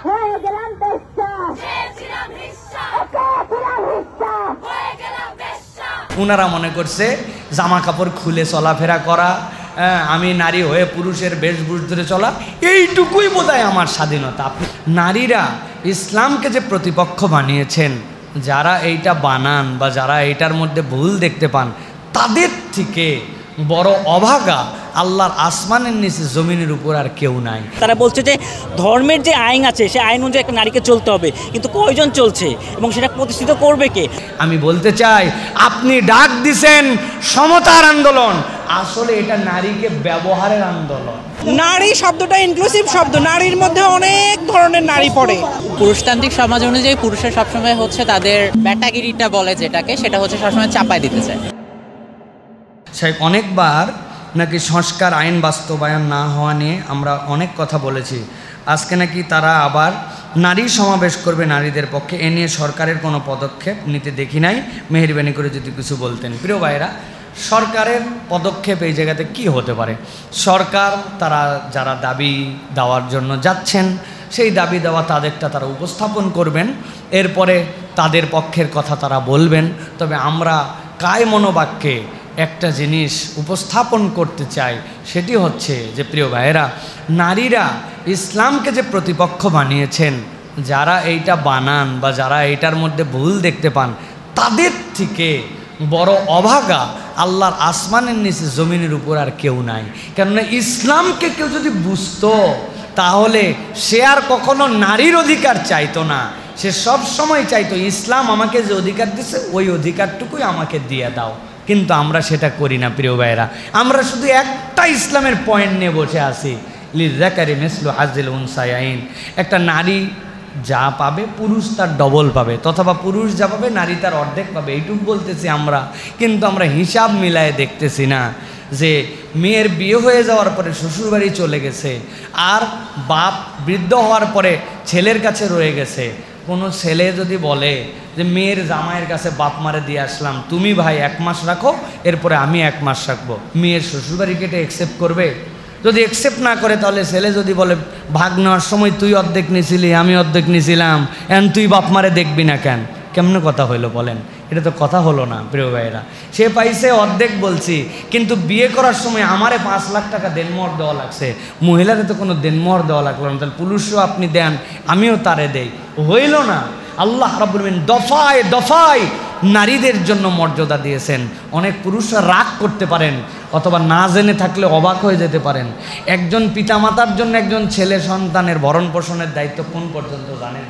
হয়ে গেলাম বেশ্যা, উনারা মনে করছে জামা কাপড় খুলে চলাফেরা করা, আমি নারী হয়ে পুরুষের বেশভূষ ধরে চলা, এইটুকুই বোধহয় আমার স্বাধীনতা। নারীরা ইসলামকে যে প্রতিপক্ষ বানিয়েছেন, যারা এইটা বানান বা যারা এইটার মধ্যে ভুল দেখতে পান, তাদের থেকে বড় অভাগা আল্লাহর আসমানের নিচে জমিনের উপর আর কেউ নাই। তারা বলছে যে ধর্মের যে আইন আছে সেই আইন অনুযায়ী একটা নারীকে চলতে হবে, কিন্তু কয়জন চলছে এবং সেটা প্রতিষ্ঠিত করবে কে? আমি বলতে চাই, আপনি ডাক দিছেন সমতার আন্দোলন, আসলে এটা নারীকে ব্যবহারের আন্দোলন। নারী শব্দটা ইনক্লুসিভ শব্দ, নারীর মধ্যে অনেক ধরনের নারী পড়ে। পুরুষতান্ত্রিক সমাজ অনুযায়ী পুরুষের সবসময় হচ্ছে তাদের ব্যাটাগিরিটা বলে যেটাকে, সেটা হচ্ছে সবসময় চাপায় দিতে চায়। সাহেব, অনেকবার নাকি সংস্কার আইন বাস্তবায়ন না হওয়া নিয়ে আমরা অনেক কথা বলেছি। আজকে নাকি তারা আবার নারী সমাবেশ করবে নারীদের পক্ষে, এ নিয়ে সরকারের কোনো পদক্ষেপ নিতে দেখি নাই। মেহেরবানি করে যদি কিছু বলতেন। প্রিয় ভাইরা, সরকারের পদক্ষেপ এই জায়গাতে কি হতে পারে? সরকার তারা যারা দাবি দেওয়ার জন্য যাচ্ছেন, সেই দাবি দেওয়া তাদেরটা তারা উপস্থাপন করবেন, এরপরে তাদের পক্ষের কথা তারা বলবেন। তবে আমরা কায় মনোবাক্যে একটা জিনিস উপস্থাপন করতে চাই, সেটি হচ্ছে যে প্রিয় ভাইয়েরা, নারীরা ইসলামকে যে প্রতিপক্ষ বানিয়েছেন, যারা এইটা বানান বা যারা এইটার মধ্যে ভুল দেখতে পান, তাদের থেকে বড় অভাগা আল্লাহর আসমানের নিচে জমিনের উপর আর কেউ নাই। কেননা ইসলামকে কেউ যদি বুঝতো, তাহলে সে আর কখনো নারীর অধিকার চাইতো না। সে সব সময় চাইতো ইসলাম আমাকে যে অধিকার দিছে, ওই অধিকারটুকুই আমাকে দিয়ে দাও। কিন্তু আমরা সেটা করি না প্রিয় ভাইয়েরা। আমরা শুধু একটা ইসলামের পয়েন্ট নিয়ে বসে আছি, লিযাকারি মিসলু হাযিল উনসায়াইন। একটা নারী যা পাবে পুরুষ তার ডবল পাবে, তথবা পুরুষ যা পাবে নারী তার অর্ধেক পাবে, এইটুকু বলতেছি আমরা। কিন্তু আমরা হিসাব মিলায়ে দেখতেছি না যে মেয়ের বিয়ে হয়ে যাওয়ার পরে শ্বশুরবাড়ি চলে গেছে, আর বাপ বৃদ্ধ হওয়ার পরে ছেলের কাছে রয়ে গেছে। কোনো ছেলে যদি বলে যে মেয়ের জামাইয়ের কাছে বাপ মারে দিয়ে আসলাম, তুমি ভাই 1 মাস রাখো, এরপরে আমি 1 মাস রাখবো, মেয়ের শ্বশুরবাড়ি কেটে অ্যাকসেপ্ট করবে? যদি অ্যাকসেপ্ট না করে, তাহলে ছেলে যদি বলে ভাগ নেওয়ার সময় তুই অর্ধেক নিয়েছিলি, আমি অর্ধেক নিয়েছিলাম, এখন তুই বাপ মারে দেখবি না কেন? কেমন কথা হইলো বলেন? এটা তো কথা হলো না প্রিয় ভাইয়েরা। সে পাইছে অর্ধেক বলছি, কিন্তু বিয়ে করার সময় আমারে 5 লাখ টাকা দেনমোহর দেওয়া লাগছে, মহিলাদের তো কোনো দেনমোহর দেওয়া লাগলো না, তাহলে পুরুষও আপনি দেন, আমিও তারে দেই, হইল না। আল্লাহ রাব্বুল আলামিন দফায় দফায় নারীদের জন্য মর্যাদা দিয়েছেন। অনেক পুরুষরা রাগ করতে পারেন, অথবা না জেনে থাকলে অবাক হয়ে যেতে পারেন। একজন পিতামাতার জন্য একজন ছেলে সন্তানের ভরণ পোষণের দায়িত্ব কোন পর্যন্ত জানেন?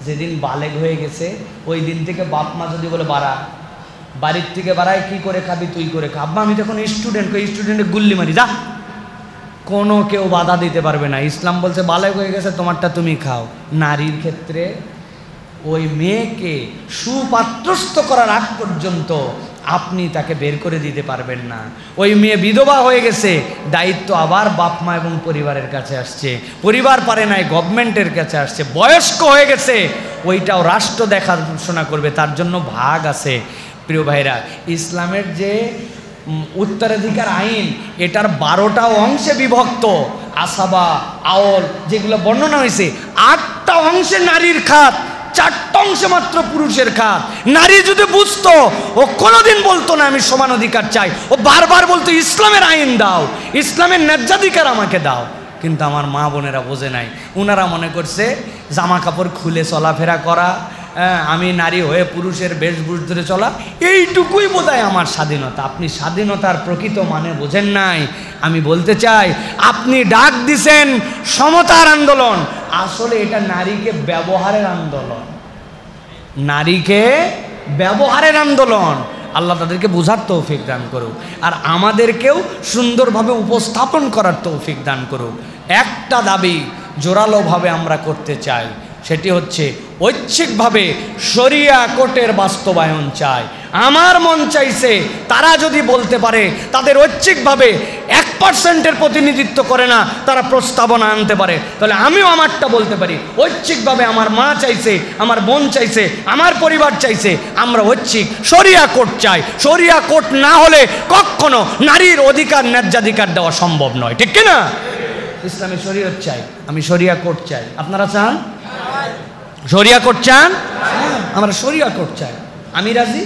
যেদিন বালেগ হয়ে গেছে, ওই দিন থেকে বাপ মা যদি বলে বাড়া, বাড়ির থেকে বাড়ায়, কি করে খাবি তুই করে খা। আব্বা আমি তখন স্টুডেন্ট, ওই স্টুডেন্টে গুল্লি মারি, যা। কোনো কেউ বাধা দিতে পারবে না। ইসলাম বলছে বালেগ হয়ে গেছে, তোমারটা তুমি খাও। নারীর ক্ষেত্রে ওই মেয়েকে সুপাত্রস্থ করার আগ পর্যন্ত আপনি তাকে বের করে দিতে পারবেন না। ওই মেয়ে বিধবা হয়ে গেছে, দায়িত্ব আবার বাপ মা এবং পরিবারের কাছে আসছে। পরিবার পারে নাই, গভর্নমেন্টের কাছে আসছে। বয়স্ক হয়ে গেছে, ওইটাও রাষ্ট্র দেখাশোনা করবে, তার জন্য ভাগ আছে। প্রিয় ভাইরা, ইসলামের যে উত্তরাধিকার আইন, এটার 12টা অংশে বিভক্ত। আসাবা, আওল যেগুলো বর্ণনা হয়েছে, 8টা অংশে নারীর খাত, 4টা অংশে মাত্র পুরুষের খাত। নারী যদি বুঝতো, ও কোনোদিন বলতো না আমি সমান অধিকার চাই, ও বারবার বলতো ইসলামের আইন দাও, ইসলামের ন্যায্যাধিকার আমাকে দাও। কিন্তু আমার মা বোনেরা বোঝে নাই। ওনারা মনে করছে জামা কাপড় খুলে চলাফেরা করা, আমি নারী হয়ে পুরুষের বেশভূষ ধরে চলা, এইটুকুই বোধহয় আমার স্বাধীনতা। আপনি স্বাধীনতার প্রকৃত মানে বোঝেন নাই। আমি বলতে চাই, আপনি ডাক দিছেন সমতার আন্দোলন, আসলে এটা নারীকে ব্যবহারের আন্দোলন। নারীকে ব্যবহারের আন্দোলন। আল্লাহ তাদেরকে বোঝার তৌফিক দান করুক, আর আমাদেরকেও সুন্দরভাবে উপস্থাপন করার তৌফিক দান করুক। একটা দাবি জোরালোভাবে আমরা করতে চাই, সেটি হচ্ছে ঐচ্ছিকভাবে শরিয়া কোর্টের বাস্তবায়ন চাই। আমার মন চাইছে তারা যদি বলতে পারে তাদের ঐচ্ছিকভাবে 1% প্রতিনিধিত্ব করে না, তারা প্রস্তাবনা আনতে পারে, তাহলে আমিও আমারটা বলতে পারি। ঐচ্ছিকভাবে আমার মা চাইছে, আমার বোন চাইছে, আমার পরিবার চাইছে, আমরা ঐচ্ছিক শরিয়া কোর্ট চাই। শরিয়া কোর্ট না হলে কখনো নারীর অধিকার ন্যায্যাধিকার দেওয়া সম্ভব নয়, ঠিক কিনা? ইসলামী শরীয়ত চাই, আমি শরিয়া কোর্ট চাই। আপনারা চান? শরিয়া কোড চান? আমরা শরিয়া কোড চাই। আমি রাজি,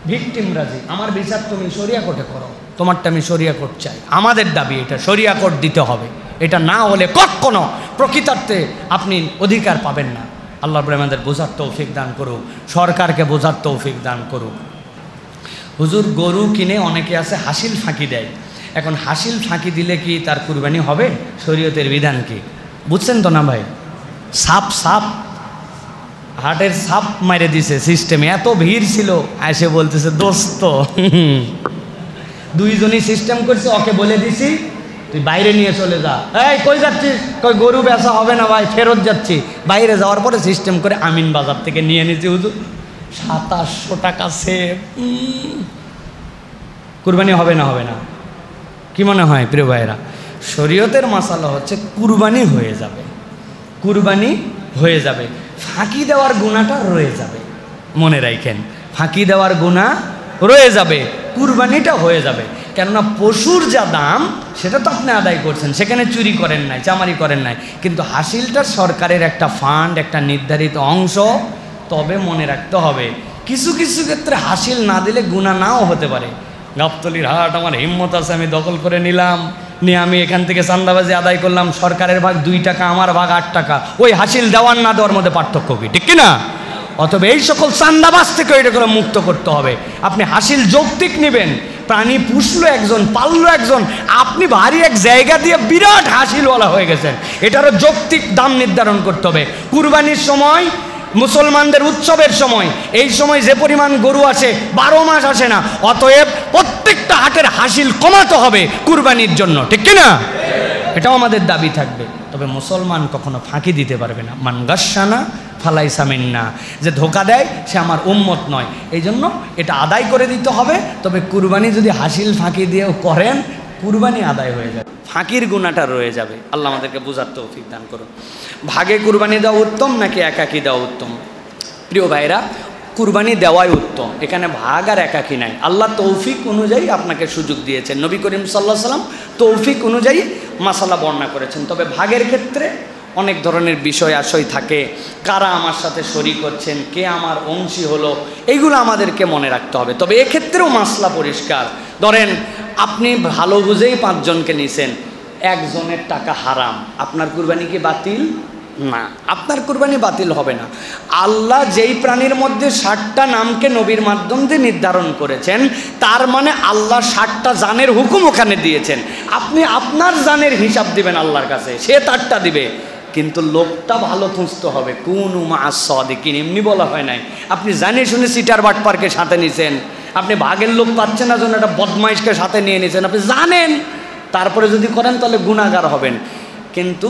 ভিকটিম রাজি, আমার বিচার তুমি শরিয়া কোডে করো, তোমারটা আমি শরিয়া কোড চাই। আমাদের দাবি এটা, শরিয়া কোড দিতে হবে। এটা না হলে কখনো প্রকৃতার্থে আপনি অধিকার পাবেন না। আল্লাহ আমাদের বোঝার তৌফিক দান করুক, সরকারকে বোঝার তৌফিক দান করুক। হুজুর গরু কিনে অনেকে আছে হাসিল ফাঁকি দেয়, এখন হাসিল ফাঁকি দিলে কি তার কুরবানি হবে? শরীয়তের বিধান কি বুঝছেন তো না ভাই? সাপ হাটের সাপ মারে দিছে সিস্টেমে, এত ভিড় ছিল, এসে বলতেছে দোস্ত দুইজনই সিস্টেম করছে, ওকে বলে দিছি তুই বাইরে নিয়ে চলে যা। এই কই যাচ্ছিস? কই গরু বেচা হবে না ভাই, ফেরত যাচ্ছি। বাইরে যাওয়ার পরে সিস্টেম করে আমিন বাজার থেকে নিয়ে নিয়েছি হুজুর 2700 টাকা সেভ। কুরবানি হবে না? হবে না? কি মনে হয় প্রিয় ভাইরা? শরীয়তের মাসালা হচ্ছে কুরবানি হয়ে যাবে, কুরবানি হয়ে যাবে, ফাঁকি দেওয়ার গুনাহটা রয়ে যাবে। মনে রাখেন, ফাঁকি দেওয়ার গুনাহ রয়ে যাবে, কুরবানিটা হয়ে যাবে। কেননা পশুর যা দাম সেটা তো আপনি আদায় করছেন, সেখানে চুরি করেন নাই, চামারি করেন নাই, কিন্তু হাসিলটা সরকারের একটা ফান্ড, একটা নির্ধারিত অংশ। তবে মনে রাখতে হবে কিছু কিছু ক্ষেত্রে হাসিল না দিলে গুনাহ নাও হতে পারে। গাবতলির হাট আমার হিম্মত আছে, আমি দখল করে নিলাম, নিয়ে আমি এখান থেকে চান্দাবাজি আদায় করলাম, সরকারের ভাগ 2 টাকা, আমার ভাগ 8 টাকা। ওই হাসিল দেওয়ার না দেওয়ার মধ্যে পার্থক্য কি, ঠিক কিনা? অথবা এই সকল চান্দাবাজ থেকে এটা করে মুক্ত করতে হবে। আপনি হাসিল যৌক্তিক নেবেন, প্রাণী পুষলো একজন, পাললো একজন, আপনি ভারী এক জায়গা দিয়ে বিরাট হাসিলওয়ালা হয়ে গেছেন, এটারও যৌক্তিক দাম নির্ধারণ করতে হবে। কুরবানির সময়, মুসলমানদের উৎসবের সময়, এই সময় যে পরিমাণ গরু আসে 12 মাস আসে না, অতএব প্রত্যেকটা হাটের হাসিল কমাতে হবে কুরবানির জন্য, ঠিক কিনা? এটাও আমাদের দাবি থাকবে। তবে মুসলমান কখনো ফাঁকি দিতে পারবে না। মান গাশশানা ফালাইসা মিন্না, যে ধোকা দেয় সে আমার উম্মত নয়। এই জন্য এটা আদায় করে দিতে হবে। তবে কুরবানি যদি হাসিল ফাঁকি দিয়েও করেন, কুরবানি আদায় হয়ে যাবে, ফাঁকির গুণাটা রয়ে যাবে। আল্লাহ আমাদেরকে বোঝার তৌফিক দান করুন। ভাগে কুরবানি দেওয়া উত্তম নাকি একাকী দেওয়া উত্তম? প্রিয় ভাইরা, কুরবানি দেওয়াই উত্তম, এখানে ভাগ আর একাকী নাই। আল্লাহ তৌফিক অনুযায়ী আপনাকে সুযোগ দিয়েছেন, নবী করিম সাল্লাল্লাহু আলাইহি সাল্লাম তৌফিক অনুযায়ী মাসালা বর্ণনা করেছেন। তবে ভাগের ক্ষেত্রে অনেক ধরনের বিষয় আশয় থাকে, কারা আমার সাথে শরীক হচ্ছেন, কে আমার অংশী হলো, এইগুলো আমাদেরকে মনে রাখতে হবে। তবে এক্ষেত্রেও মাসলা পরিষ্কার। ধরেন আপনি ভালো বুঝেই 5 জনকে নিছেন, একজনের টাকা হারাম, আপনার কুরবানি কি বাতিল? না, আপনার কুরবানি বাতিল হবে না। আল্লাহ যেই প্রাণীর মধ্যে 60টা নামকে নবীর মাধ্যম দিয়ে নির্ধারণ করেছেন, তার মানে আল্লাহ 60টা জানের হুকুম ওখানে দিয়েছেন। আপনি আপনার জানের হিসাব দিবেন আল্লাহর কাছে, সে তারটা দিবে। কিন্তু লোকটা ভালো খুঁজতে হবে, কুনু মা'আস সাদিকিন, এমনি বলা হয় নাই। আপনি জানে শুনে সিটার বাটপারকে সাথে নিছেন, আপনি ভাগের লোক পাচ্ছেন না জন্য একটা বদমাইশকে সাথে নিয়ে নিছেন, আপনি জানেন, তারপরে যদি করেন তাহলে গুনাহগার হবেন, কিন্তু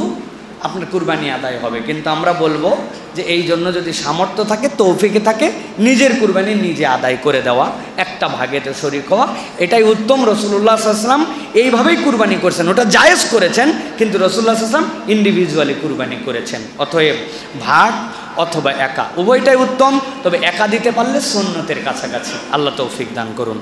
আপনার কুরবানি আদায় হবে। কিন্তু আমরা বলবো যে এই জন্য যদি সামর্থ্য থাকে, তৌফিকে থাকে, নিজের কুরবানি নিজে আদায় করে দেওয়া, একটা ভাগেতে শরীক হওয়া, এটাই উত্তম। রাসূলুল্লাহ সাল্লাল্লাহু আলাইহি ওয়াসাল্লাম এইভাবেই কুরবানি করেছেন, ওটা জায়েজ করেছেন, কিন্তু রাসূলুল্লাহ সাল্লাল্লাহু আলাইহি ওয়াসাল্লাম ইন্ডিভিজুয়ালি কুরবানি করেছেন। অতএব ভাগ অথবা একা উভয়টাই উত্তম, তবে একা দিতে পারলে সুন্নতের কাছাকাছি। আল্লাহ তৌফিক দান করুন।